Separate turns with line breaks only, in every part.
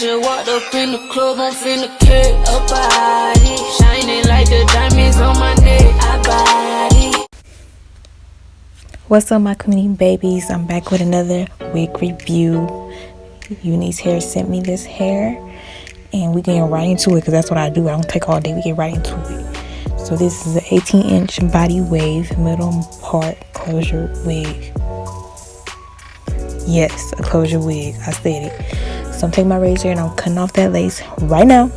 just walked up in the club, I'm finna kick a body. Shining like the diamonds on my neck, I body.
What's up, my community babies? I'm back with another wig review. UNice hair sent me this hair, and we get right into it because that's what I do. I don't take all day. We get right into it. So this is an 18-inch body wave, middle part closure wig. Yes, a closure wig. I said it. So I'm taking my razor and I'm cutting off that lace right now.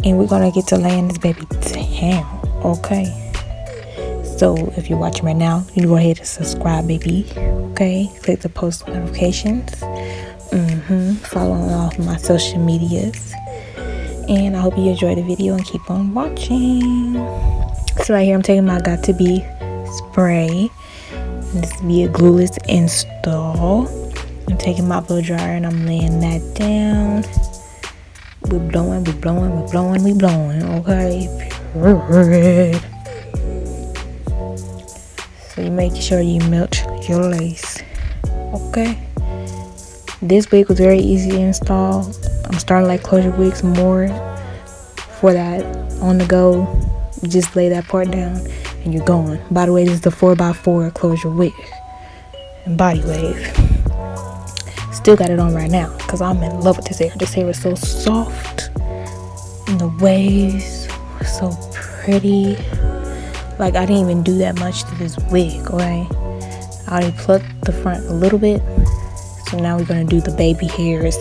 And we're gonna get to laying this baby down. Okay. So if you're watching right now, you go ahead and subscribe, baby. Okay. Click the post notifications. Follow all of my social medias. And I hope you enjoy the video and keep on watching. So right here I'm taking my Got To Be spray. This will be a glueless install. I'm taking my blow dryer and I'm laying that down. We're blowing, we're blowing, we're blowing, we're blowing. Okay. Period. So you make sure you melt your lace. Okay. This wig was very easy to install. I'm starting like closure wigs more. For that on the go, you just lay that part down and you're going. By the way, this is the 4x4 closure wig and body wave. Still got it on right now because I'm in love with this hair. This hair is so soft and the waves were so pretty. Like, I didn't even do that much to this wig, okay? I already plucked the front a little bit. So now we're gonna do the baby hairs,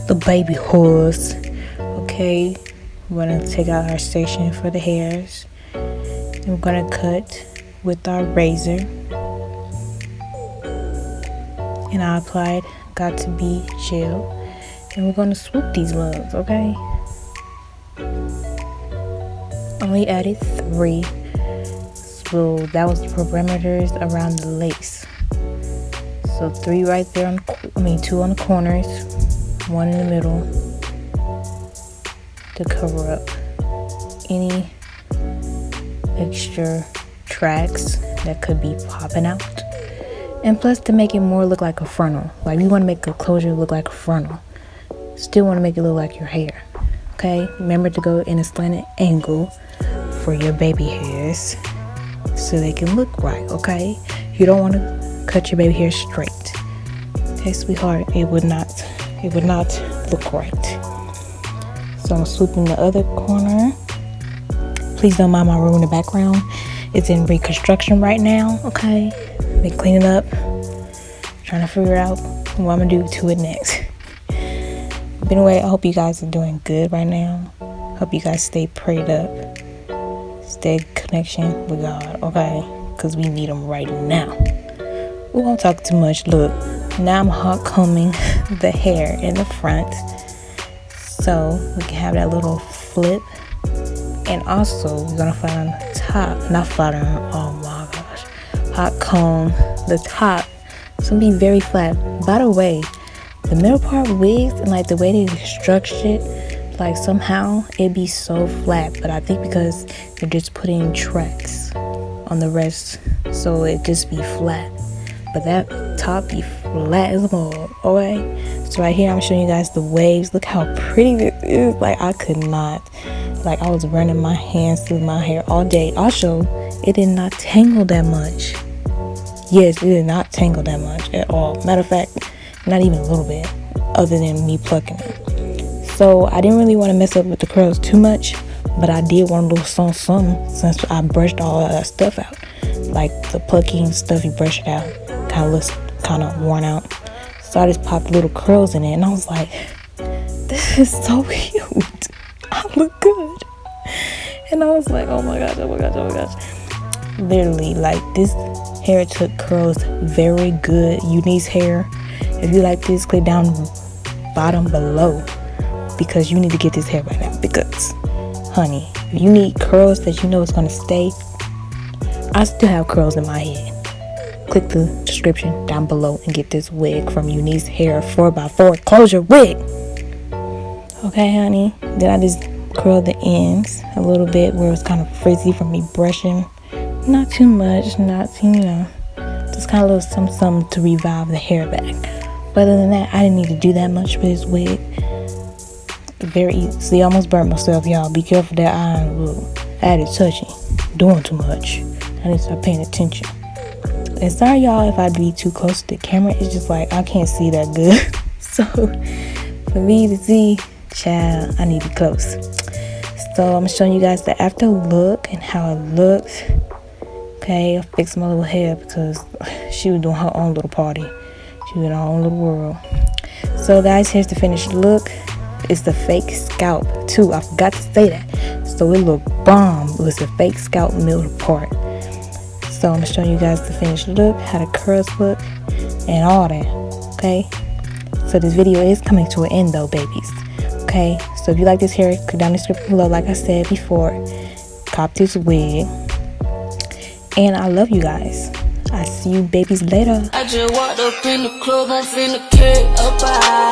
the baby hairs. Okay, we're gonna take out our section for the hairs. And we're gonna cut with our razor. And I applied Got To Be gel. And we're gonna swoop these loves, okay? Only added 3. So that was the parameters around the lace. So 3 right there on 2 on the corners, 1 in the middle to cover up any extra tracks that could be popping out. And plus to make it more look like a frontal. Like, you want to make a closure look like a frontal. Still want to make it look like your hair. Okay? Remember to go in a slanted angle for your baby hairs so they can look right, okay? You don't want to cut your baby hair straight. Okay, sweetheart, it would not look right. So I'm swooping the other corner. Please don't mind my room in the background. It's in reconstruction right now, okay? Been cleaning up, trying to figure out what I'm gonna do to it next. But anyway, I hope you guys are doing good right now. Hope you guys stay prayed up. Stay in connection with God, okay? Because we need them right now. We won't talk too much. Look, now I'm hot combing the hair in the front so we can have that little flip. And also we're gonna flat on the top, not flat on, oh my gosh, hot comb the top. It's gonna be very flat. By the way, the middle part wigs and like the way they structure it, like somehow it'd be so flat, but I think because they're just putting tracks on the rest, so it just be flat. But that top be flat as a mug, okay? So right here I'm showing you guys the waves. Look how pretty this is. Like, I could not, like, I was running my hands through my hair all day. Also, it did not tangle that much. Yes, it did not tangle that much at all. Matter of fact, not even a little bit, other than me plucking it. So I didn't really want to mess up with the curls too much, but I did want a little something since I brushed all of that stuff out. Like the plucking stuff, you brush it out. Kind of looks kind of worn out. So I just popped little curls in it and I was like, this is so cute. I look good. And I was like, oh my gosh, oh my gosh, oh my gosh. Literally, like, this hair took curls very good. UNice hair. If you like this, click down bottom below because you need to get this hair right now. Because, honey, if you need curls that you know is going to stay, I still have curls in my head. Click the description down below and get this wig from UNice hair 4x4 closure wig. Okay, honey. Then I just curl the ends a little bit where it's kind of frizzy from me brushing. Not too much, not too, just kind of a little something to revive the hair back. But other than that, I didn't need to do that much with this wig. Very easy. See, I almost burnt myself, y'all. Be careful that iron. Look, I had it touching. Doing too much. I need to start paying attention. And sorry, y'all, if I be too close to the camera. It's just like I can't see that good. So for me to see, child, I need to be close. So I'm showing you guys the after look and how it looked. Okay, I fixed my little hair because she was doing her own little party. She was in her own little world. So guys, here's the finished look. It's the fake scalp too. I forgot to say that. So it looked bomb. It was a fake scalp milled apart. So I'm showing you guys the finished look, how the curls look, and all that. Okay. So this video is coming to an end though, babies. Okay. So if you like this hair, click down the description below. Like I said before, cop this wig. And I love you guys. I see you babies later.
I just walked up in the club, I'm finna kick up a